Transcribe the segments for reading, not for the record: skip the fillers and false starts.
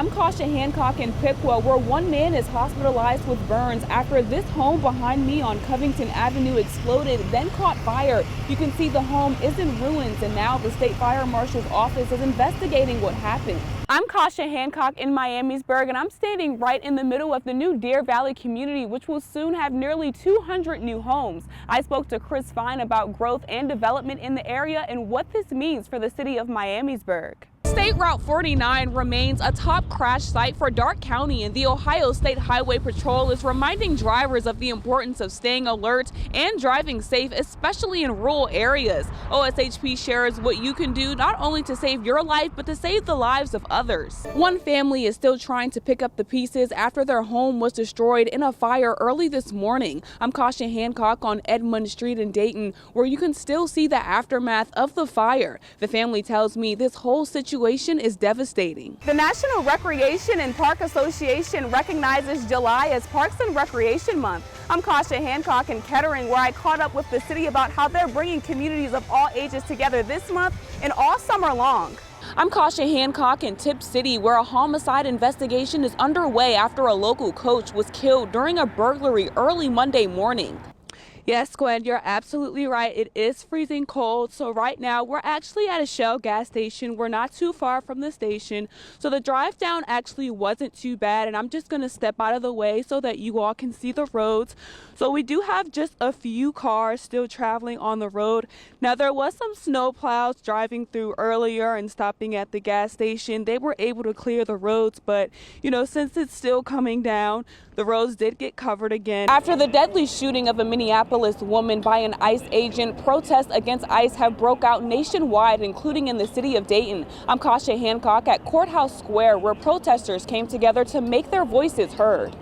I'm Kysha Hancock in Piqua, where one man is hospitalized with burns after this home behind me on Covington Avenue exploded, then caught fire. You can see the home is in ruins, and now the state fire marshal's office is investigating what happened. I'm Kysha Hancock in Miamisburg, and I'm standing right in the middle of the new Deer Valley community, which will soon have nearly 200 new homes. I spoke to Chris Fine about growth and development in the area and what this means for the city of Miamisburg. State Route 49 remains a top crash site for Darke County, and the Ohio State Highway Patrol is reminding drivers of the importance of staying alert and driving safe, especially in rural areas. OSHP shares what you can do not only to save your life, but to save the lives of others. One family is still trying to pick up the pieces after their home was destroyed in a fire early this morning. I'm Kysha Hancock on Edmund Street in Dayton, where you can still see the aftermath of the fire. The family tells me this whole situation is devastating. The National Recreation and Park Association recognizes July as Parks and Recreation Month. I'm Kysha Hancock in Kettering, where I caught up with the city about how they're bringing communities of all ages together this month and all summer long. I'm Kysha Hancock in Tip City, where a homicide investigation is underway after a local coach was killed during a burglary early Monday morning. Yes, Gwen, you're absolutely right. It is freezing cold. So right now we're actually at a Shell gas station. We're not too far from the station. So the drive down actually wasn't too bad. And I'm just going to step out of the way so that you all can see the roads. So we do have just a few cars still traveling on the road. Now there was some snow plows driving through earlier and stopping at the gas station. They were able to clear the roads, but since it's still coming down, the roads did get covered again. After the deadly shooting of a Minneapolis woman by an ICE agent, protests against ICE have broke out nationwide, including in the city of Dayton. I'm Kysha Hancock at Courthouse Square, where protesters came together to make their voices heard.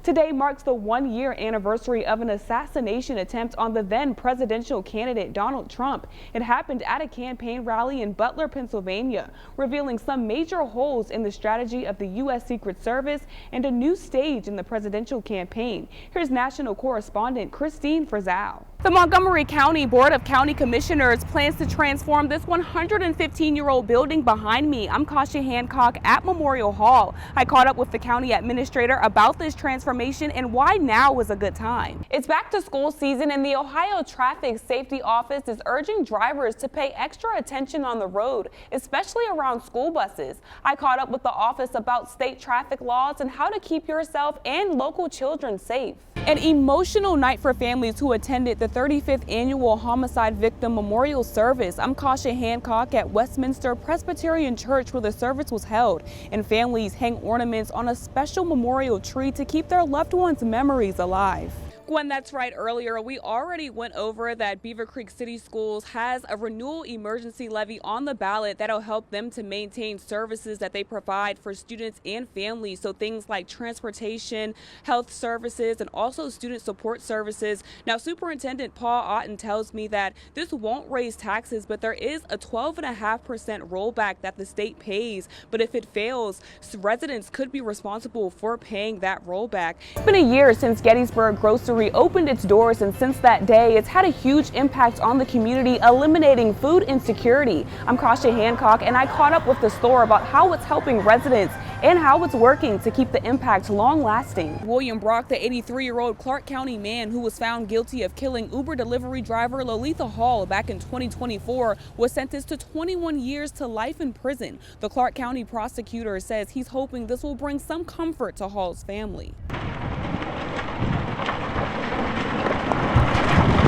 Today marks the one-year anniversary of an assassination attempt on the then presidential candidate Donald Trump. It happened at a campaign rally in Butler, Pennsylvania, revealing some major holes in the strategy of the U.S. Secret Service and a new stage in the presidential campaign. Here's national correspondent Christine Frizzell. The Montgomery County Board of County Commissioners plans to transform this 115-year-old building behind me. I'm Kysha Hancock at Memorial Hall. I caught up with the county administrator about this transformation and why now was a good time. It's back to school season, and the Ohio Traffic Safety Office is urging drivers to pay extra attention on the road, especially around school buses. I caught up with the office about state traffic laws and how to keep yourself and local children safe. An emotional night for families who attended the 35th annual homicide victim memorial service. I'm Kysha Hancock at Westminster Presbyterian Church, where the service was held, and families hang ornaments on a special memorial tree to keep their loved ones' memories alive. Gwen, that's right. Earlier, we already went over that Beaver Creek City Schools has a renewal emergency levy on the ballot that'll help them to maintain services that they provide for students and families. So things like transportation, health services, and also student support services. Now, Superintendent Paul Otten tells me that this won't raise taxes, but there is a 12.5% rollback that the state pays. But if it fails, residents could be responsible for paying that rollback. It's been a year since Gettysburg Grocery opened its doors, and since that day it's had a huge impact on the community, eliminating food insecurity. I'm Kysha Hancock, and I caught up with the store about how it's helping residents and how it's working to keep the impact long-lasting. William Brock, the 83-year-old Clark County man who was found guilty of killing Uber delivery driver Lolitha Hall back in 2024, was sentenced to 21 years to life in prison. The Clark County prosecutor says he's hoping this will bring some comfort to Hall's family.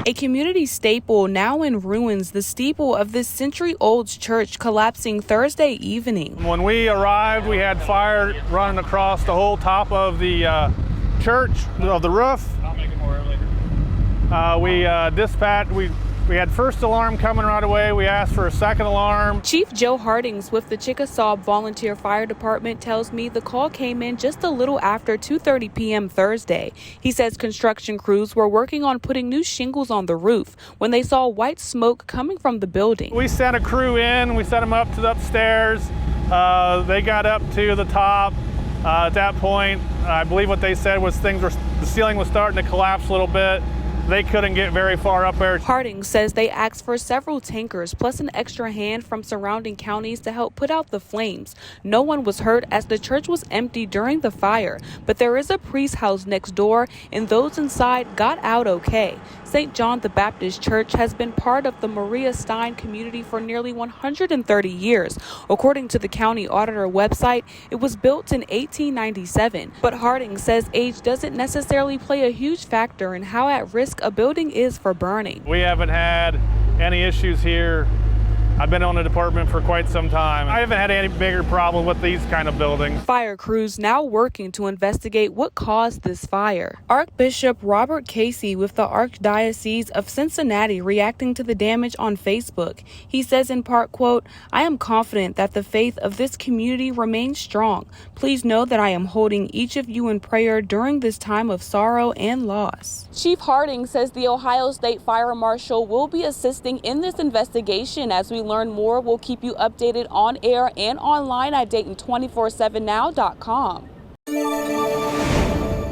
A community staple now in ruins, the steeple of this century-old church collapsing Thursday evening. When we arrived, we had fire running across the whole top of the church, of the roof. I'll make it more later. We dispatched, we had first alarm coming right away. We asked for a second alarm. Chief Joe Hardings with the Chickasaw Volunteer Fire Department tells me the call came in just a little after 2:30 p.m. Thursday. He says construction crews were working on putting new shingles on the roof when they saw white smoke coming from the building. We sent a crew in. We sent them up to the upstairs. They got up to the top. At that point, I believe what they said was the ceiling was starting to collapse a little bit. they couldn't get very far up there. Harding says they asked for several tankers plus an extra hand from surrounding counties to help put out the flames. No one was hurt as the church was empty during the fire, but there is a priest house next door and those inside got out okay. St. John the Baptist Church has been part of the Maria Stein community for nearly 130 years. According to the county auditor website, it was built in 1897. But Harding says age doesn't necessarily play a huge factor in how at risk a building is for burning. We haven't had any issues here. I've been on the department for quite some time. I haven't had any bigger problem with these kind of buildings. Fire crews now working to investigate what caused this fire. Archbishop Robert Casey with the Archdiocese of Cincinnati reacting to the damage on Facebook. He says in part, quote, "I am confident that the faith of this community remains strong. Please know that I am holding each of you in prayer during this time of sorrow and loss." Chief Harding says the Ohio State Fire Marshal will be assisting in this investigation. As we learn more, we'll keep you updated on air and online at Dayton247now.com.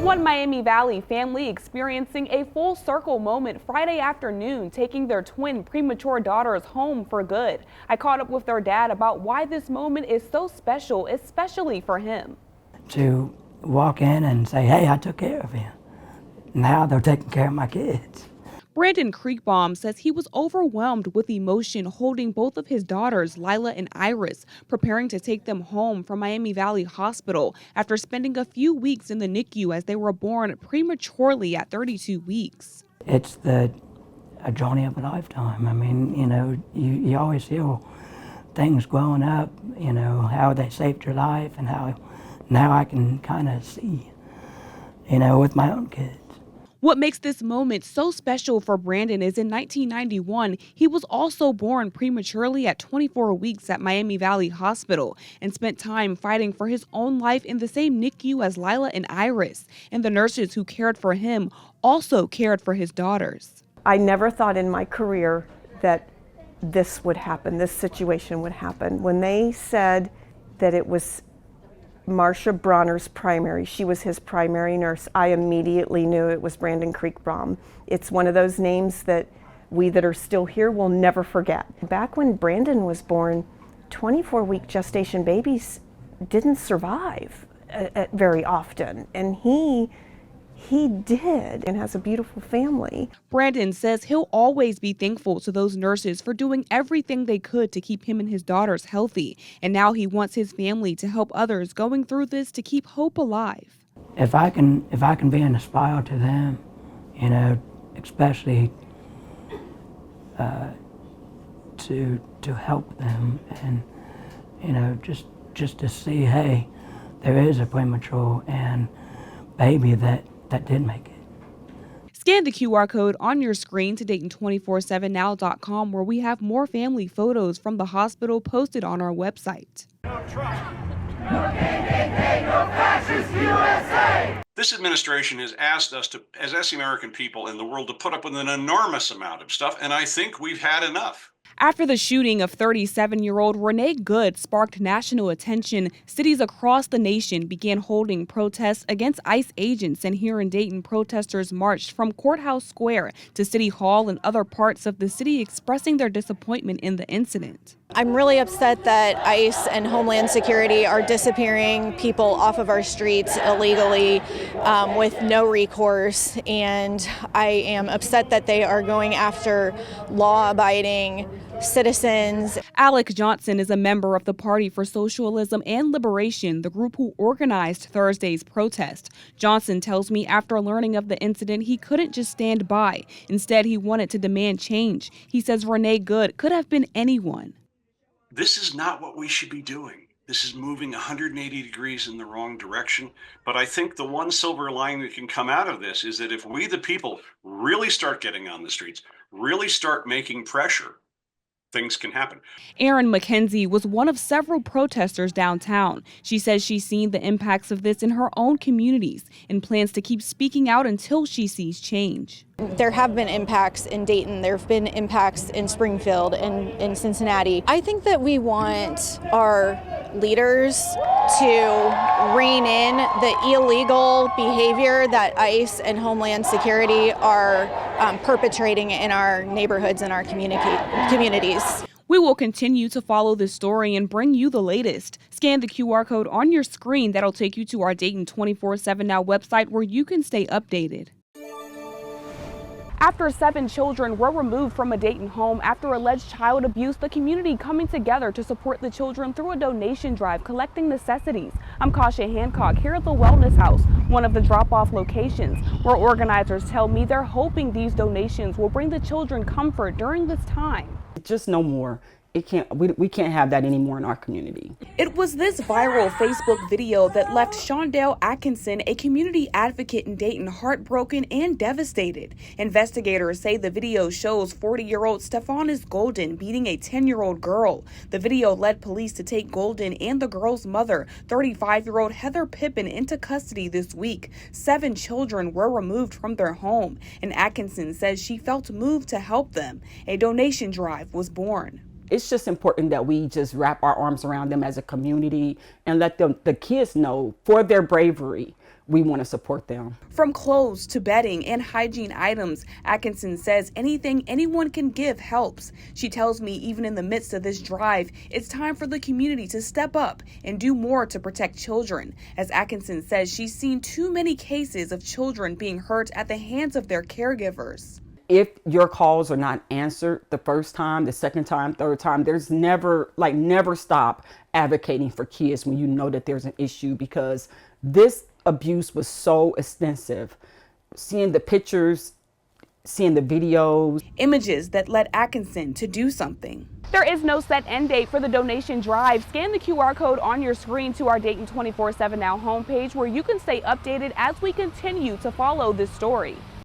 One Miami Valley family experiencing a full circle moment Friday afternoon, taking their twin premature daughters home for good. I caught up with their dad about why this moment is so special, especially for him. To walk in and say, hey, I took care of him. Now they're taking care of my kids. Brandon Creekbaum says he was overwhelmed with emotion holding both of his daughters, Lila and Iris, preparing to take them home from Miami Valley Hospital after spending a few weeks in the NICU as they were born prematurely at 32 weeks. It's a journey of a lifetime. I mean, you know, you always feel things growing up, you know, how they saved your life and how now I can kind of see, you know, with my own kids. What makes this moment so special for Brandon is in 1991, he was also born prematurely at 24 weeks at Miami Valley Hospital and spent time fighting for his own life in the same NICU as Lila and Iris. And the nurses who cared for him also cared for his daughters. I never thought in my career that this would happen, this situation would happen. When they said that it was Marcia Bronner's primary, she was his primary nurse, I immediately knew it was Brandon Creekbaum. It's one of those names that we that are still here will never forget. Back when Brandon was born, 24-week gestation babies didn't survive very often, and he did and has a beautiful family. Brandon says he'll always be thankful to those nurses for doing everything they could to keep him and his daughters healthy. And now he wants his family to help others going through this to keep hope alive. If I can be an inspire to them, you know, especially to help them and, you know, just to see, hey, there is a premature and baby that did make it. Scan the QR code on your screen to Dayton247now.com, where we have more family photos from the hospital posted on our website. This administration has asked us to, as American people in the world, to put up with an enormous amount of stuff, and I think we've had enough. After the shooting of 37-year-old Renee Good sparked national attention, cities across the nation began holding protests against ICE agents, and here in Dayton, protesters marched from Courthouse Square to City Hall and other parts of the city expressing their disappointment in the incident. I'm really upset that ICE and Homeland Security are disappearing people off of our streets illegally with no recourse, and I am upset that they are going after law-abiding citizens. Alec Johnson is a member of the Party for Socialism and Liberation, the group who organized Thursday's protest. Johnson tells me after learning of the incident, he couldn't just stand by. Instead, he wanted to demand change. He says Renee Good could have been anyone. This is not what we should be doing. This is moving 180 degrees in the wrong direction. But I think the one silver lining that can come out of this is that if we, the people, really start getting on the streets, really start making pressure, things can happen. Erin McKenzie was one of several protesters downtown. She says she's seen the impacts of this in her own communities and plans to keep speaking out until she sees change. There have been impacts in Dayton. There have been impacts in Springfield and in Cincinnati. I think that we want our leaders to rein in the illegal behavior that ICE and Homeland Security are perpetrating in our neighborhoods and our communities. We will continue to follow this story and bring you the latest. Scan the QR code on your screen. That'll take you to our Dayton 24/7 Now website where you can stay updated. After 7 children were removed from a Dayton home after alleged child abuse, the community coming together to support the children through a donation drive collecting necessities. I'm Kysha Hancock here at the Wellness House, one of the drop-off locations, where organizers tell me they're hoping these donations will bring the children comfort during this time. Just no more. We can't have that anymore in our community. It was this viral Facebook video that left Shondell Atkinson, a community advocate in Dayton, heartbroken and devastated. Investigators say the video shows 40-year-old Stephanis Golden beating a 10-year-old girl. The video led police to take Golden and the girl's mother, 35-year-old Heather Pippin, into custody this week. 7 children were removed from their home, and Atkinson says she felt moved to help them. A donation drive was born. It's just important that we just wrap our arms around them as a community and let the kids know for their bravery, we want to support them. From clothes to bedding and hygiene items, Atkinson says anything anyone can give helps. She tells me even in the midst of this drive, it's time for the community to step up and do more to protect children. As Atkinson says, she's seen too many cases of children being hurt at the hands of their caregivers. If your calls are not answered the first time, the second time, third time, there's never stop advocating for kids when you know that there's an issue, because this abuse was so extensive. Seeing the pictures, seeing the videos. Images that led Atkinson to do something. There is no set end date for the donation drive. Scan the QR code on your screen to our Dayton 24/7 Now homepage where you can stay updated as we continue to follow this story.